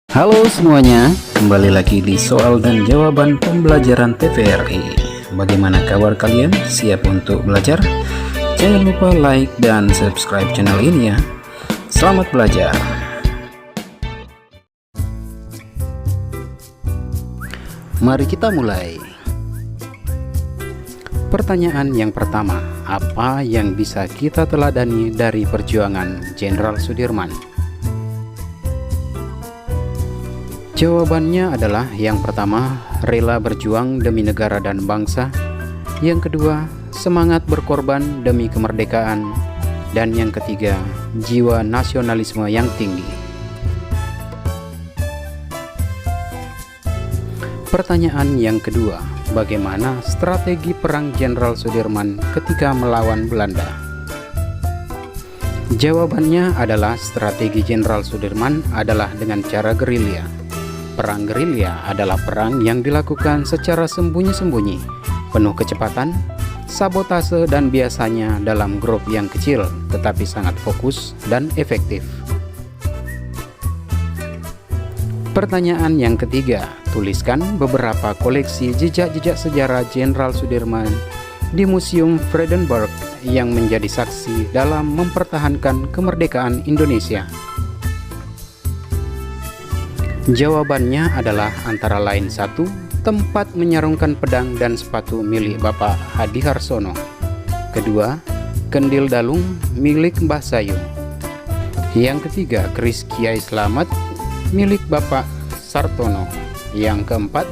Halo semuanya, kembali lagi di soal dan jawaban pembelajaran TVRI. Bagaimana kabar kalian? Siap untuk belajar? Jangan lupa like dan subscribe channel ini ya. Selamat belajar. Mari kita mulai. Pertanyaan yang pertama, apa yang bisa kita teladani dari perjuangan Jenderal Sudirman? Jawabannya adalah yang pertama, rela berjuang demi negara dan bangsa. Yang kedua, semangat berkorban demi kemerdekaan. Dan yang ketiga, jiwa nasionalisme yang tinggi. Pertanyaan yang kedua, bagaimana strategi perang Jenderal Sudirman ketika melawan Belanda? Jawabannya adalah strategi Jenderal Sudirman adalah dengan cara gerilya. Perang gerilya adalah perang yang dilakukan secara sembunyi-sembunyi, penuh kecepatan, sabotase dan biasanya dalam grup yang kecil, tetapi sangat fokus dan efektif. Pertanyaan yang ketiga, tuliskan beberapa koleksi jejak-jejak sejarah Jenderal Sudirman di Museum Vredenburg yang menjadi saksi dalam mempertahankan kemerdekaan Indonesia. Jawabannya adalah antara lain 1. Tempat menyarungkan pedang dan sepatu milik Bapak Hadi Harsono. Kedua, kendil dalung milik Mbah Sayu. Yang ketiga, keris Kiai Slamet milik Bapak Sartono. Yang keempat,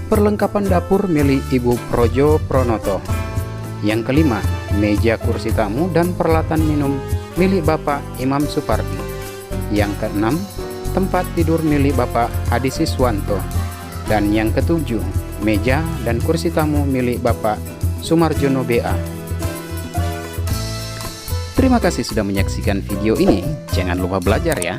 perlengkapan dapur milik Ibu Projo Pronoto. Yang kelima, meja kursi tamu dan peralatan minum milik Bapak Imam Supardi. Yang keenam, tempat tidur milik Bapak Hadi Siswanto. Dan yang ketujuh, meja dan kursi tamu milik Bapak Sumarjono BA. Terima kasih sudah menyaksikan video ini. Jangan lupa belajar ya.